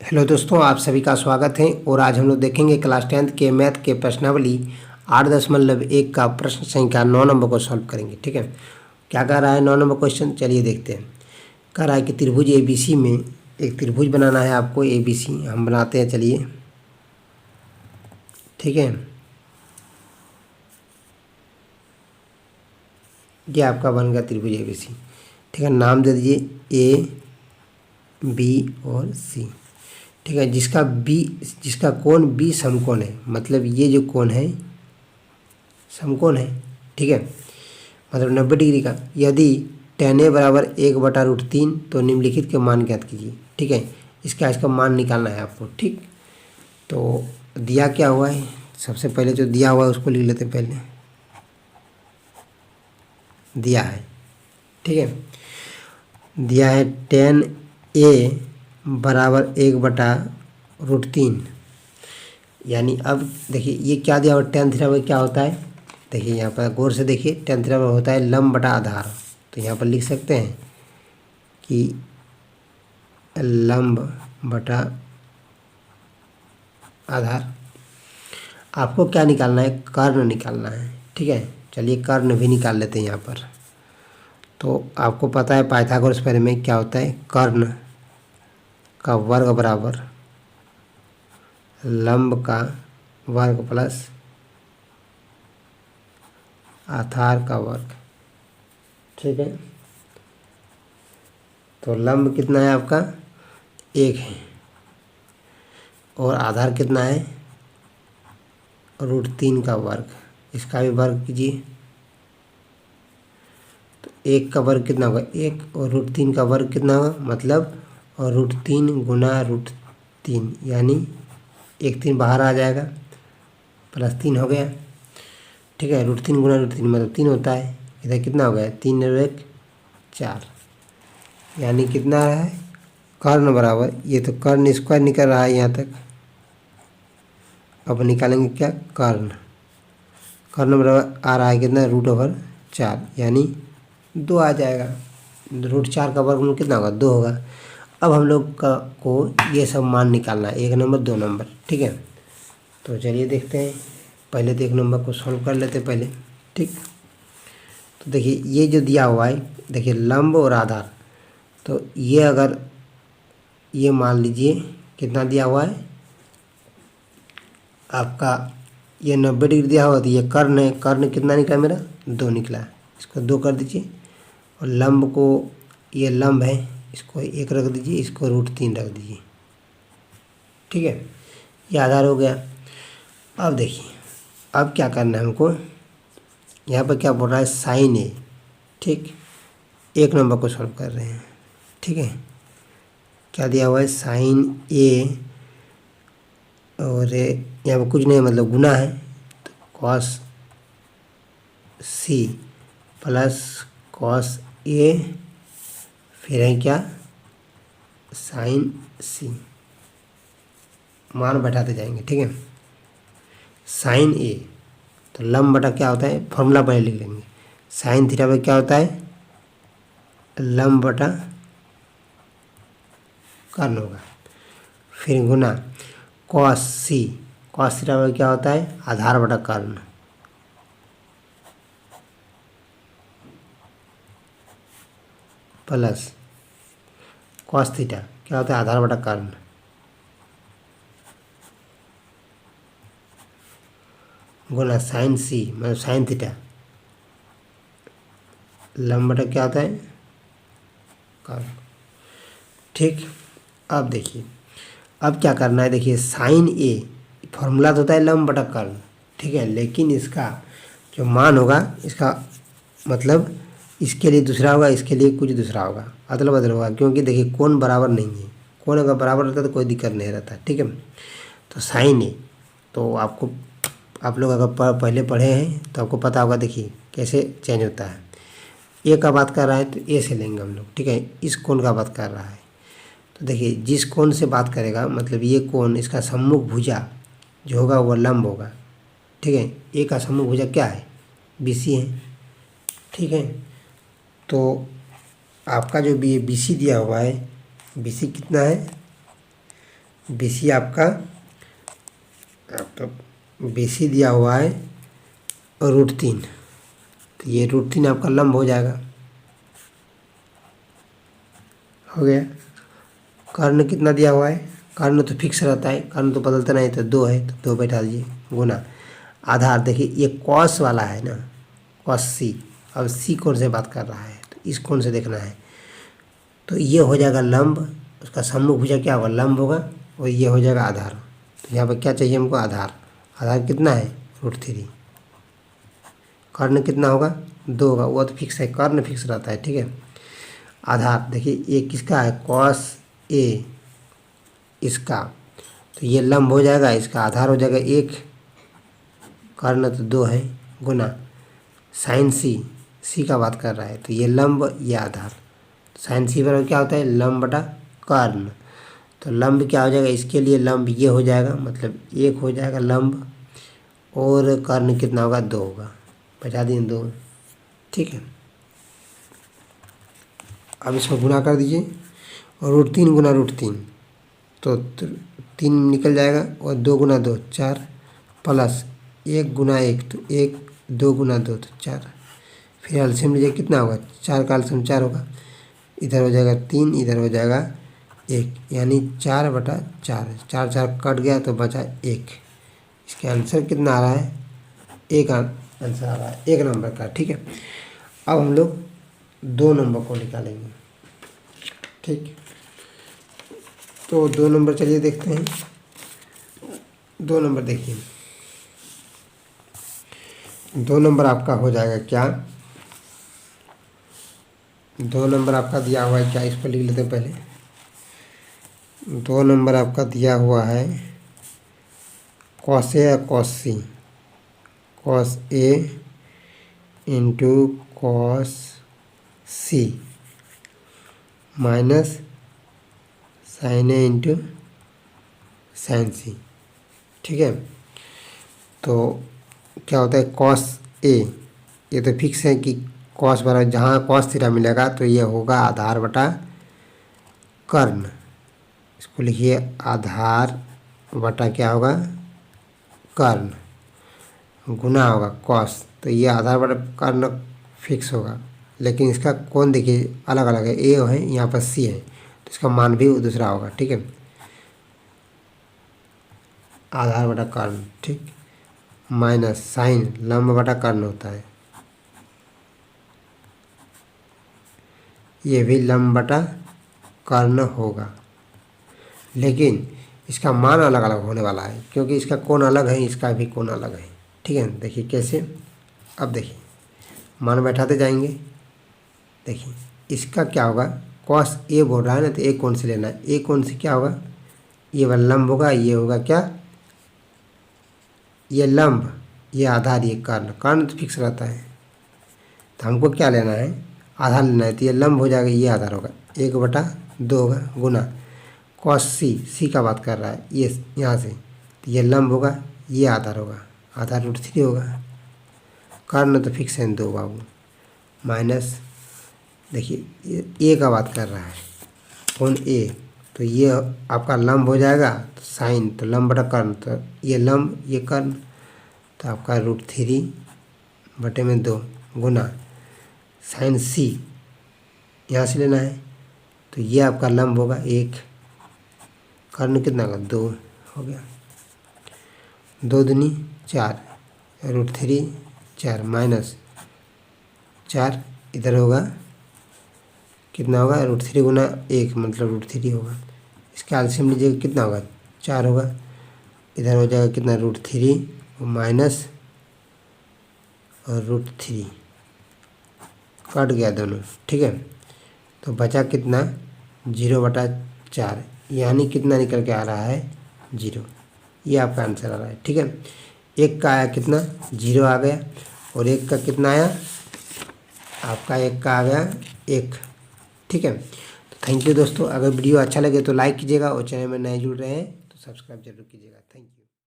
Hello दोस्तों, आप सभी का स्वागत है। और आज हम लोग देखेंगे क्लास 10th के मैथ के प्रश्नावली 8.1 का प्रश्न संख्या 9 नंबर को सॉल्व करेंगे। ठीक है, क्या कह रहा है 9 नंबर क्वेश्चन, चलिए देखते हैं। कह रहा है कि त्रिभुज ABC में एक त्रिभुज बनाना है आपको। ABC हम बनाते हैं, चलिए। ठीक है, ये आपका बन गया त्रिभुज ABC। ठीक है, नाम दे दीजिए A, B और C। ठीक है, जिसका कोण B समकोण है, मतलब ये जो कोण है समकोण है। ठीक है, मतलब 90 डिग्री का। यदि tan A बराबर 1/√3 तो निम्नलिखित के मान ज्ञात कीजिए। ठीक है, इसका मान निकालना है आपको। ठीक, तो दिया क्या हुआ है, सबसे पहले जो दिया हुआ है उसको लिख लेते हैं। पहले दिया है, ठीक है, दिया है tan A बराबर 1/√3। यानी अब देखिए ये क्या दिया हुआ, tan थीटा में क्या होता है, देखिए यहाँ पर गौर से देखिए, tan थीटा में होता है लंब बटा आधार। तो यहाँ पर लिख सकते हैं कि लंब बटा आधार। आपको क्या निकालना है, कर्ण निकालना है। ठीक है, चलिए कर्ण भी निकाल लेते हैं यहाँ पर। तो आपको पता है पाइथागोरस थ्योरम में क्या होता है, कर्ण का वर्ग बराबर लंब का वर्ग प्लस आधार का वर्ग। ठीक है, तो लंब कितना है आपका 1 है और आधार कितना है √3 का वर्ग। इसका भी वर्ग कीजिए, तो 1 का वर्ग कितना होगा 1 और √3 का वर्ग कितना होगा, मतलब और √3 गुना √3, यानी 1 3 बाहर आ जाएगा, +3 हो गया। ठीक है, √3 गुना √3 मतलब 3 होता है। इधर कितना हो गया 3 और 1 4, यानी कितना है कर्ण बराबर, ये तो कर्ण स्क्वायर निकल रहा है यहाँ तक। अब निकालेंगे क्या, कर्ण बराबर आ रहा है कितना √4, यानी 2 आ जाएगा। √4 का वर्गमूल कितना होगा 2 होगा। अब हम लोग को ये सब मान निकालना है, 1 नंबर 2 नंबर। ठीक है, तो चलिए देखते हैं। पहले तो 1 नंबर को सॉल्व कर लेते पहले। ठीक, तो देखिए ये जो दिया हुआ है, देखिए लंब और आधार, तो ये अगर ये मान लीजिए कितना दिया हुआ है आपका, ये 90 डिग्री दिया हुआ, तो ये कर्ण है। कर्ण कितना निकला मेरा 2 निकला, इसको 2 कर दीजिए। और लंब को, ये लंब है, इसको 1 रख दीजिए, इसको √3 रख दीजिए। ठीक है, ये आधार हो गया। अब देखिए अब क्या करना है हमको, यहाँ पर क्या बोल रहा है sin A। ठीक, 1 नंबर को सॉल्व कर रहे हैं। ठीक है, क्या दिया हुआ है sin A, और यहाँ पर कुछ नहीं मतलब गुना है, तो cos C plus cos A, फिर है क्या sin C, मान बैठाते जाएंगे। ठीक है, sin A, तो लंब बटा क्या होता है, फॉर्मूला पहले लिख लेंगे। sin थीटा पर क्या होता है लंब बटा कर्ण होगा, फिर गुना cos C, cos थीटा पर क्या होता है आधार बटा कर्ण, प्लस cos थीटा क्या होता है आधार बटा कर्ण, गुना sin C मतलब sin थीटा लंब बटा क्या होता है कर्ण। ठीक, अब देखिए अब क्या करना है, देखिए sin A फॉर्मूला तो होता है लंब बटा कर्ण। ठीक है, लेकिन इसका जो मान होगा, इसका मतलब इसके लिए दूसरा होगा, इसके लिए कुछ दूसरा होगा, अदल बदल होगा, क्योंकि देखिए कोण बराबर नहीं है। कोण अगर बराबर रहता तो कोई दिक्कत नहीं रहता। ठीक है, तो sin A, तो आपको, आप लोग अगर पहले पढ़े हैं तो आपको पता होगा, देखिए कैसे चेंज होता है। ए का बात कर रहा है तो ए से लेंगे हम लोग। ठीक है, इस कोण का बात कर रहा है, तो देखिए जिस कोण से बात करेगा, मतलब ये कोण, इसका सम्मुख भुजा जो होगा वो लंब होगा। ठीक है, ए का सम्मुख भुजा क्या है BC है। ठीक है, तो आपका जो BC दिया हुआ है, BC कितना है BC आपका BC दिया हुआ है और √3, तो ये √3 आपका लंब हो जाएगा। हो गया। कर्ण कितना दिया हुआ है, कर्ण तो फिक्स रहता है, कर्ण तो बदलता नहीं, तो 2 है तो 2 बैठा दीजिए गुना आधार। देखिए ये कॉस वाला है ना, कॉस सी। अब सी कौन से बात कर रहा है, तो इस कौन से देखना है, तो ये हो जाएगा लंब, उसका सम्मुख भुजा क्या होगा, लंब होगा, और ये हो जाएगा आधार। तो यहाँ पर क्या चाहिए हमको, आधार। आधार कितना है, √3। कर्ण कितना होगा, 2 होगा, वो तो फिक्स है, कर्ण फिक्स रहता है, ठीक है। आधार देखिए ये किसका है, कॉस ए इसका, तो ये लंब हो जाएगा, इसका आधार हो जाएगा 1, कर्ण तो 2 है, गुना साइन सी, सी का बात कर रहा है, तो ये लंब ये आधार। साइन सी बराबर क्या होता है, लंब बटा कर्ण। तो लंब क्या हो जाएगा, इसके लिए लंब ये हो जाएगा, मतलब 1 हो जाएगा लंब, और कर्ण कितना होगा, 2 होगा, बचा दिए 2, ठीक है। अब इसको गुना कर दीजिए, और √3 गुना √3, तो 3 निकल जाएगा, और 2 गुना 2 4, प्लस 1 गुना 1, तो 1, 2 गुना 2 तो 4, फिर एलसीएम लीजिए कितना होगा, 4 का एलसीएम 4 होगा, इधर हो जाएगा 3, इधर हो जाएगा 1, यानी 4/4, 4 4 कट गया तो बचा 1। इसका आंसर कितना आ रहा है, 1 आंसर आ रहा है, 1 नंबर का, ठीक है। अब हम लोग 2 नंबर को निकालेंगे, ठीक। तो 2 नंबर चलिए देखते हैं। 2 नंबर देखिए, 2 नंबर आपका हो जाएगा क्या, 2 नंबर आपका दिया हुआ है क्या, इसको लिख लेते हैं पहले। 2 नंबर आपका दिया हुआ है कॉस ए या cos C, cos A into cos C minus sign A into sine सी, ठीक है। तो क्या होता है, कॉस ए, ये तो फिक्स है कि कॉस बराबर जहाँ कॉस थीटा मिलेगा तो ये होगा आधार बटा कर्ण। इसको लिखिए आधार बटा क्या होगा, कर्ण, गुना होगा कॉस, तो ये आधार बटा कर्ण फिक्स होगा, लेकिन इसका कोण देखिए अलग अलग है, ए है यहाँ पर सी है, तो इसका मान भी दूसरा होगा, ठीक है। आधार बटा कर्ण, ठीक, माइनस साइन लंब बटा कर्ण होता है, ये भी लंब बटा कर्ण होगा, लेकिन इसका मान अलग अलग होने वाला है, क्योंकि इसका कोण अलग है, इसका भी कोण अलग है, ठीक है। देखिए कैसे, अब देखिए मान बैठाते जाएंगे। देखिए इसका क्या होगा, कॉस ए बोल रहा है ना, तो ए कोण से लेना है, ए कोण से क्या होगा, ये वाला लंब होगा, ये होगा क्या, ये लंब, ये आधार, ये कर्ण, कर्ण तो फिक्स रहता है, तो हमको क्या लेना है, आधार लेना है, तो ये लंब हो जाएगा, ये आधार होगा, 1/2 होगा, गुना कॉस सी, सी का बात कर रहा है ये यहाँ से, तो ये लंब होगा, ये आधार होगा, आधार √3 होगा, कर्ण तो फिक्स है 2 बाबू, माइनस देखिए ये ए का बात कर रहा है, कोण ए, तो ये आपका लंब हो जाएगा, तो साइन तो लंब बटा कर्ण, तो ये लंब ये कर्ण, तो आपका √3/2 गुना साइन सी यहाँ से लेना है, तो ये आपका लंब होगा 1, कर्ण कितना होगा 2 हो गया, 2 दूनी 4, √3 4 माइनस 4, इधर होगा कितना होगा, √3 गुना 1 मतलब √3 होगा, इसका एलसीएम लीजिएगा कितना होगा, 4 होगा, इधर हो जाएगा कितना √3 माइनस और √3 कट गया दोनों, ठीक है। तो बचा कितना 0/4, यानी कितना निकल के आ रहा है 0, ये आपका आंसर आ रहा है, ठीक है। 1 का आया कितना 0 आ गया, और 1 का कितना आया आपका, 1 का आ गया 1, ठीक है। तो थैंक यू दोस्तों, अगर वीडियो अच्छा लगे तो लाइक कीजिएगा, और चैनल में नए जुड़ रहे हैं तो सब्सक्राइब जरूर कीजिएगा, थैंक यू।